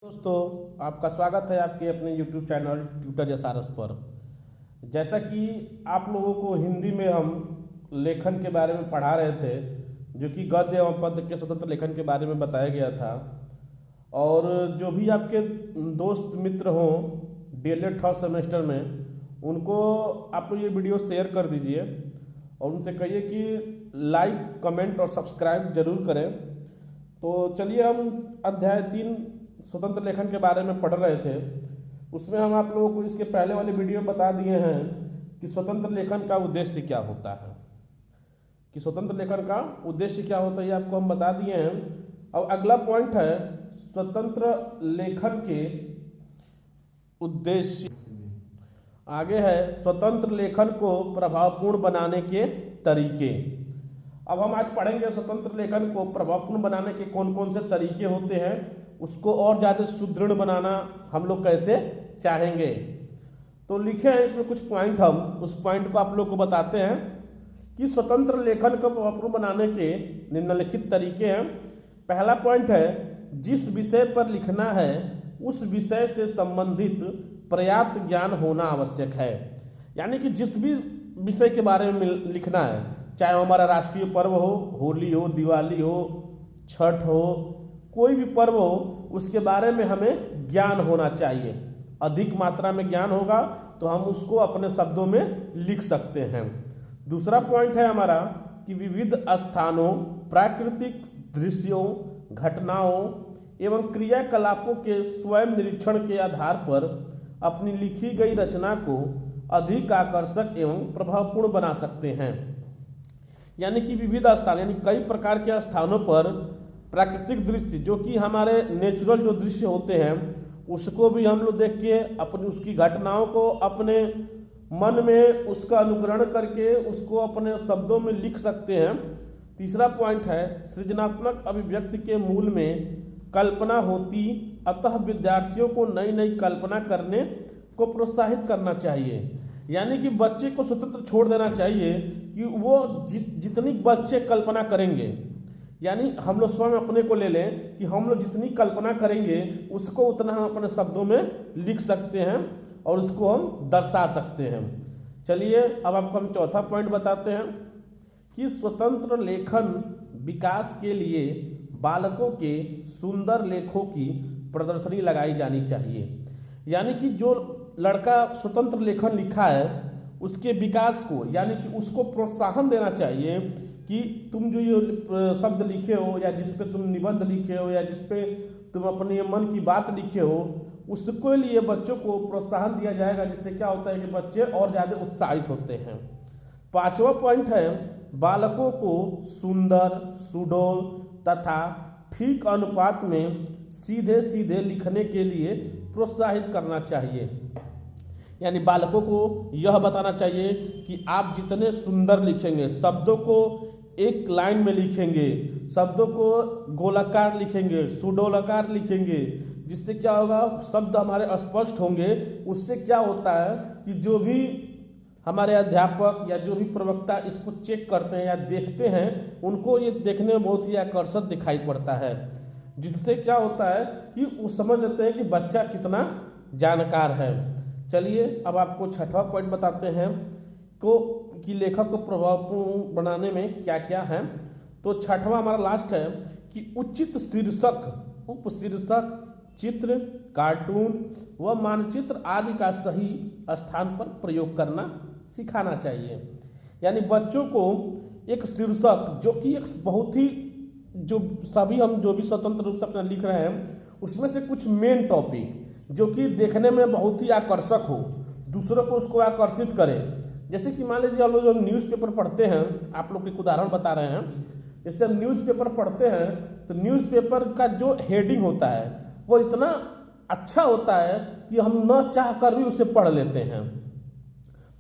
दोस्तों, आपका स्वागत है आपके अपने YouTube चैनल ट्यूटर एसआरएस पर। जैसा कि आप लोगों को हिंदी में हम लेखन के बारे में पढ़ा रहे थे, जो कि गद्य एवं पद्य के स्वतंत्र लेखन के बारे में बताया गया था। और जो भी आपके दोस्त मित्र हों डीएलएड थर्ड सेमेस्टर में, उनको आप लोग ये वीडियो शेयर कर दीजिए और उनसे कहिए कि लाइक, कमेंट और सब्सक्राइब जरूर करें। तो चलिए, हम अध्याय 3 स्वतंत्र लेखन के बारे में पढ़ रहे थे। उसमें हम आप लोगों को इसके पहले वाले वीडियो बता दिए हैं कि स्वतंत्र लेखन का उद्देश्य क्या होता है, कि स्वतंत्र लेखन का उद्देश्य क्या होता है, ये आपको हम बता दिए हैं। अब अगला पॉइंट है स्वतंत्र लेखन के उद्देश्य। आगे है स्वतंत्र लेखन को प्रभावपूर्ण बनाने के तरीके। अब हम आज पढ़ेंगे स्वतंत्र लेखन को प्रभावपूर्ण बनाने के कौन कौन से तरीके होते हैं, उसको और ज़्यादा सुदृढ़ बनाना हम लोग कैसे चाहेंगे। तो लिखे हैं इसमें कुछ पॉइंट, हम उस पॉइंट को आप लोग को बताते हैं कि स्वतंत्र लेखन को प्रभावपूर्ण बनाने के निम्नलिखित तरीके हैं। पहला पॉइंट है, जिस विषय पर लिखना है उस विषय से संबंधित पर्याप्त ज्ञान होना आवश्यक है। यानी कि जिस भी विषय के बारे में लिखना है, चाहे हमारा राष्ट्रीय पर्व हो, होली हो, दिवाली हो, छठ हो, कोई भी पर्व हो, उसके बारे में हमें ज्ञान होना चाहिए। अधिक मात्रा में ज्ञान होगा तो हम उसको अपने शब्दों में लिख सकते हैं। दूसरा पॉइंट है हमारा कि विविध स्थानों, प्राकृतिक दृश्यों, घटनाओं एवं क्रियाकलापों के स्वयं निरीक्षण के आधार पर अपनी लिखी गई रचना को अधिक आकर्षक एवं प्रभावपूर्ण बना सकते हैं। यानी कि विविध स्थान, यानी कई प्रकार के स्थानों पर प्राकृतिक दृश्य, जो कि हमारे नेचुरल जो दृश्य होते हैं, उसको भी हम लोग देख के अपनी उसकी घटनाओं को अपने मन में उसका अनुकरण करके उसको अपने शब्दों में लिख सकते हैं। तीसरा पॉइंट है, सृजनात्मक अभिव्यक्ति के मूल में कल्पना होती, अतः विद्यार्थियों को नई नई कल्पना करने को प्रोत्साहित करना चाहिए। यानी कि बच्चे को स्वतंत्र छोड़ देना चाहिए कि वो जितनी बच्चे कल्पना करेंगे, यानी हम लोग स्वयं अपने को ले लें कि हम लोग जितनी कल्पना करेंगे उसको उतना हम अपने शब्दों में लिख सकते हैं और उसको हम दर्शा सकते हैं। चलिए, अब आपको हम चौथा पॉइंट बताते हैं कि स्वतंत्र लेखन विकास के लिए बालकों के सुंदर लेखों की प्रदर्शनी लगाई जानी चाहिए। यानी कि जो लड़का स्वतंत्र लेखन लिखा है उसके विकास को, यानी कि उसको प्रोत्साहन देना चाहिए कि तुम जो ये शब्द लिखे हो, या जिस पे तुम निबंध लिखे हो, या जिस पे तुम अपने मन की बात लिखे हो, उसके लिए बच्चों को प्रोत्साहन दिया जाएगा, जिससे क्या होता है कि बच्चे और ज़्यादा उत्साहित होते हैं। पांचवा पॉइंट है, बालकों को सुंदर, सुडौल तथा ठीक अनुपात में सीधे सीधे लिखने के लिए प्रोत्साहित करना चाहिए। यानी बालकों को यह बताना चाहिए कि आप जितने सुंदर लिखेंगे, शब्दों को एक लाइन में लिखेंगे, शब्दों को गोलाकार लिखेंगे, सुडौलाकार लिखेंगे, जिससे क्या होगा, शब्द हमारे स्पष्ट होंगे। उससे क्या होता है कि जो भी हमारे अध्यापक या जो भी प्रवक्ता इसको चेक करते हैं या देखते हैं, उनको ये देखने में बहुत ही आकर्षक दिखाई पड़ता है। जिससे क्या होता है कि वो समझ लेते हैं कि बच्चा कितना जानकार है। चलिए, अब आपको छठवां पॉइंट बताते हैं कि लेखक को प्रभावपूर्ण बनाने में क्या क्या है। तो छठवां हमारा लास्ट है कि उचित शीर्षक, उपशीर्षक, चित्र, कार्टून व मानचित्र आदि का सही स्थान पर प्रयोग करना सिखाना चाहिए। यानी बच्चों को एक शीर्षक, जो कि एक बहुत ही, जो हम जो भी स्वतंत्र रूप से अपना लिख रहे हैं, उसमें से कुछ मेन टॉपिक जो कि देखने में बहुत ही आकर्षक हो, दूसरों को उसको आकर्षित करे। जैसे कि मान लीजिए हम लोग जो न्यूज़पेपर पढ़ते हैं, आप लोग एक उदाहरण बता रहे हैं। जैसे हम न्यूज़पेपर पढ़ते हैं तो न्यूज़पेपर का जो हेडिंग होता है वो इतना अच्छा होता है कि हम न चाह कर भी उसे पढ़ लेते हैं।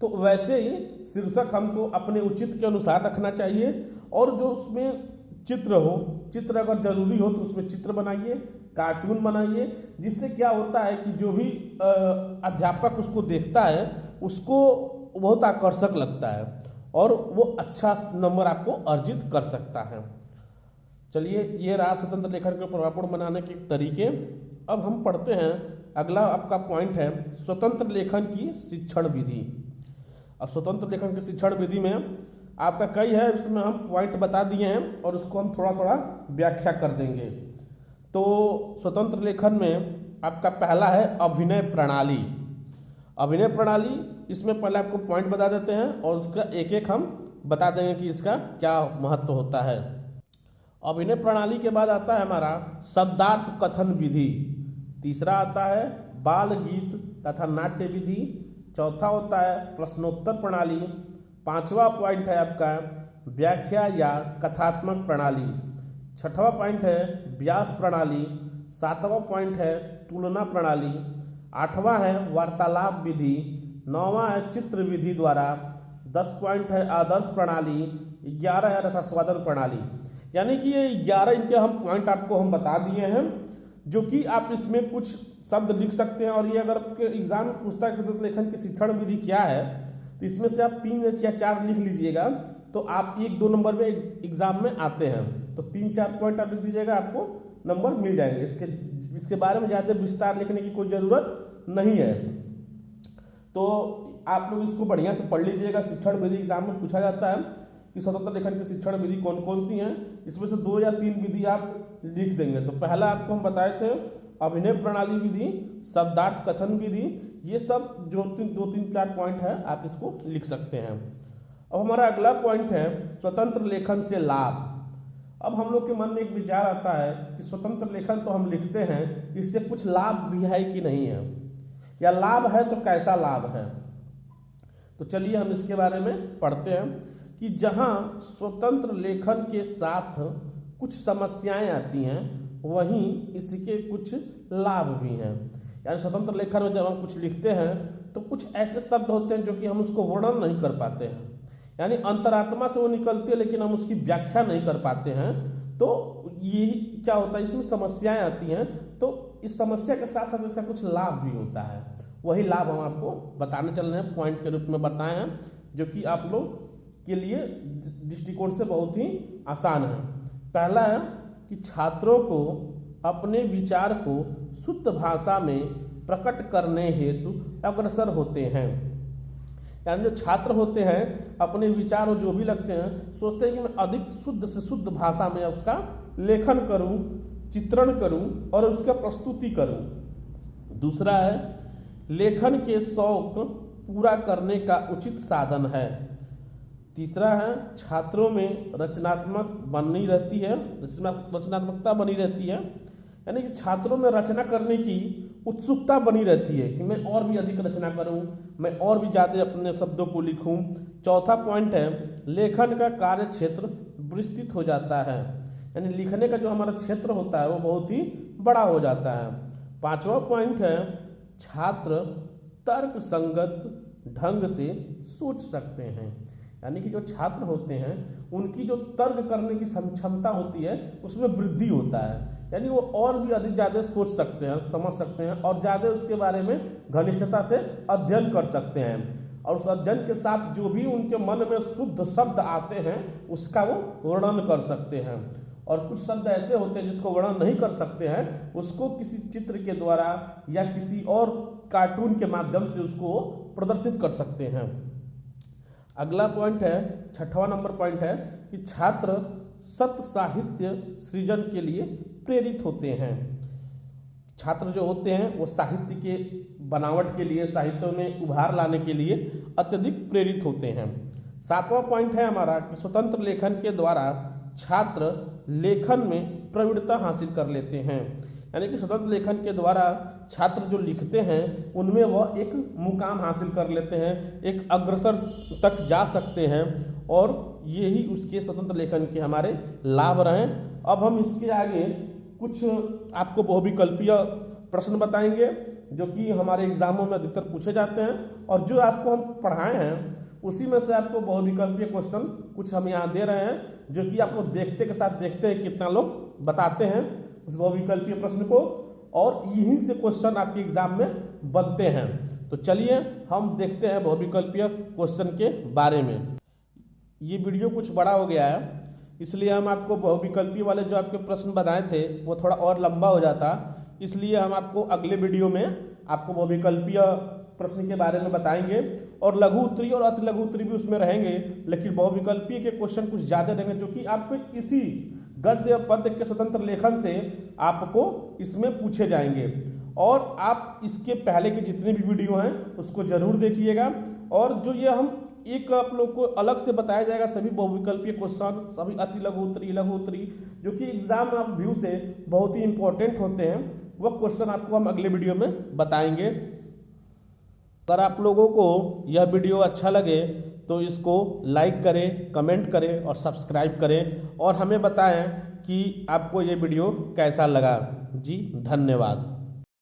तो वैसे ही शीर्षक हमको अपने उचित के अनुसार रखना चाहिए, और जो उसमें चित्र हो, चित्र अगर जरूरी हो तो उसमें चित्र बनाइए, कार्टून बनाइए, जिससे क्या होता है कि जो भी अध्यापक उसको देखता है उसको बहुत आकर्षक लगता है और वो अच्छा नंबर आपको अर्जित कर सकता है। चलिए, ये रहा स्वतंत्र लेखन को प्रभावपूर्ण बनाने के तरीके। अब हम पढ़ते हैं, अगला आपका पॉइंट है स्वतंत्र लेखन की शिक्षण विधि। अब स्वतंत्र लेखन की शिक्षण विधि में आपका कई है, इसमें हम पॉइंट बता दिए हैं और उसको हम थोड़ा थोड़ा व्याख्या कर देंगे। तो स्वतंत्र लेखन में आपका पहला है अभिनय प्रणाली। अभिनय प्रणाली, इसमें पहले आपको पॉइंट बता देते हैं और उसका एक एक हम बता देंगे कि इसका क्या महत्व होता है। अभिनय प्रणाली के बाद आता है हमारा शब्दार्थ कथन विधि। तीसरा आता है बाल गीत तथा नाट्य विधि। चौथा होता है प्रश्नोत्तर प्रणाली। पांचवा पॉइंट है आपका व्याख्या या कथात्मक प्रणाली। छठवां पॉइंट है व्यास प्रणाली। सातवां पॉइंट है तुलना प्रणाली। आठवां है वार्तालाप विधि। नौवां है चित्र विधि द्वारा। 10 पॉइंट है आदर्श प्रणाली। 11 है रसास्वादन प्रणाली। यानी कि ये 11 इनके हम पॉइंट आपको हम बता दिए हैं, जो कि आप इसमें कुछ शब्द लिख सकते हैं। और ये अगर आपके एग्जाम में पूछता है स्वतंत्र लेखन की शिक्षण विधि क्या है, तो इसमें से आप 3 या 4 लिख लीजिएगा, तो आप 1-2 नंबर में एग्जाम में आते हैं। तो 3-4 पॉइंट आप लिख दीजिएगा, आपको नंबर मिल जाएंगे। इसके बारे में ज़्यादा विस्तार लिखने की कोई ज़रूरत नहीं है। तो आप लोग इसको बढ़िया से पढ़ लीजिएगा। शिक्षण विधि एग्जाम में पूछा जाता है कि स्वतंत्र लेखन की शिक्षण विधि कौन कौन सी हैं, इसमें से 2 या 3 विधि आप लिख देंगे। तो पहला आपको हम बताए थे अभिनय प्रणाली विधि, शब्दार्थ कथन विधि, ये सब जो 2-3-4 पॉइंट है आप इसको लिख सकते हैं। अब हमारा अगला पॉइंट है स्वतंत्र लेखन से लाभ। अब हम लोग के मन में एक विचार आता है कि स्वतंत्र लेखन तो हम लिखते हैं, इससे कुछ लाभ भी है कि नहीं है, या लाभ है तो कैसा लाभ है। तो चलिए हम इसके बारे में पढ़ते हैं कि जहाँ स्वतंत्र लेखन के साथ कुछ समस्याएं आती हैं, वहीं इसके कुछ लाभ भी हैं। यानी स्वतंत्र लेखन में जब हम कुछ लिखते हैं तो कुछ ऐसे शब्द होते हैं जो कि हम उसको वर्णन नहीं कर पाते हैं, यानी अंतरात्मा से वो निकलती है लेकिन हम उसकी व्याख्या नहीं कर पाते हैं। तो ये क्या होता है, इसमें समस्याएं आती हैं। तो इस समस्या के साथ साथ इसका कुछ लाभ भी होता है। वही लाभ हम आपको बताने चल रहे हैं, पॉइंट के रूप में बताए हैं, जो कि आप लोग के लिए दृष्टिकोण से बहुत ही आसान है। पहला है कि छात्रों को अपने विचार को शुद्ध भाषा में प्रकट करने हेतु अग्रसर होते हैं। यानी जो छात्र होते हैं अपने विचार जो भी लगते हैं, सोचते हैं कि मैं अधिक शुद्ध से शुद्ध भाषा में उसका लेखन करूं, चित्रण करूं और उसका प्रस्तुति करूं। दूसरा है लेखन के शौक पूरा करने का उचित साधन है। तीसरा है छात्रों में रचनात्मकता बनी रहती है, यानी कि छात्रों में रचना करने की उत्सुकता बनी रहती है कि मैं और भी अधिक रचना करूं, मैं और भी ज़्यादा अपने शब्दों को लिखूं। चौथा पॉइंट है लेखन का कार्य क्षेत्र विस्तृत हो जाता है, यानी लिखने का जो हमारा क्षेत्र होता है वो बहुत ही बड़ा हो जाता है। पांचवा पॉइंट है छात्र तर्क संगत ढंग से सोच सकते हैं, यानी कि जो छात्र होते हैं उनकी जो तर्क करने की क्षमता होती है उसमें वृद्धि होता है, यानी वो और भी अधिक ज़्यादा सोच सकते हैं, समझ सकते हैं और ज़्यादा उसके बारे में घनिष्ठता से अध्ययन कर सकते हैं। और उस अध्ययन के साथ जो भी उनके मन में शुद्ध शब्द आते हैं उसका वो वर्णन कर सकते हैं। और कुछ शब्द ऐसे होते हैं जिसको वर्णन नहीं कर सकते हैं, उसको किसी चित्र के द्वारा या किसी और कार्टून के माध्यम से उसको प्रदर्शित कर सकते हैं। अगला पॉइंट है, 6वां नंबर पॉइंट है कि छात्र सत्य साहित्य सृजन के लिए प्रेरित होते हैं। छात्र जो होते हैं वो साहित्य के बनावट के लिए, साहित्य में उभार लाने के लिए अत्यधिक प्रेरित होते हैं। 7वां पॉइंट है हमारा कि स्वतंत्र लेखन के द्वारा छात्र लेखन में प्रवीणता हासिल कर लेते हैं, यानी कि स्वतंत्र लेखन के द्वारा छात्र जो लिखते हैं उनमें वह एक मुकाम हासिल कर लेते हैं, एक अग्रसर तक जा सकते हैं, और यही उसके स्वतंत्र लेखन के हमारे लाभ रहे। अब हम इसके आगे कुछ आपको बहुविकल्पीय प्रश्न बताएंगे जो कि हमारे एग्जामों में अधिकतर पूछे जाते हैं, और जो आपको हम पढ़ाए हैं उसी में से आपको बहुविकल्पीय क्वेश्चन कुछ हम यहाँ दे रहे हैं, जो कि आप लोग देखते के साथ देखते हैं कितना लोग बताते हैं उस बहुविकल्पीय प्रश्न को, और यहीं से क्वेश्चन आपके एग्जाम में बनते हैं। तो चलिए हम देखते हैं बहुविकल्पीय क्वेश्चन के बारे में। ये वीडियो कुछ बड़ा हो गया है, इसलिए हम आपको बहुविकल्पीय वाले जो आपके प्रश्न बनाए थे वो थोड़ा और लंबा हो जाता, इसलिए हम आपको अगले वीडियो में आपको बहुविकल्पीय प्रश्न के बारे में बताएंगे और लघु उत्तरी और अति लघु उत्तरी भी उसमें रहेंगे, लेकिन बहुविकल्पीय के क्वेश्चन कुछ ज़्यादा रहेंगे जो कि आपको इसी गद्य पद्य के स्वतंत्र लेखन से आपको इसमें पूछे जाएंगे। और आप इसके पहले के जितने भी वीडियो हैं उसको जरूर देखिएगा। और जो ये हम एक आप लोग को अलग से बताया जाएगा सभी बहुविकल्पीय क्वेश्चन, सभी अति लघु उत्तरी लघु उत्तरी जो कि एग्जाम आप व्यू से बहुत ही इंपॉर्टेंट होते हैं, वह क्वेश्चन आपको हम अगले वीडियो में बताएंगे। अगर आप लोगों को यह वीडियो अच्छा लगे तो इसको लाइक करें, कमेंट करें और सब्सक्राइब करें और हमें बताएं कि आपको ये वीडियो कैसा लगा। जी धन्यवाद।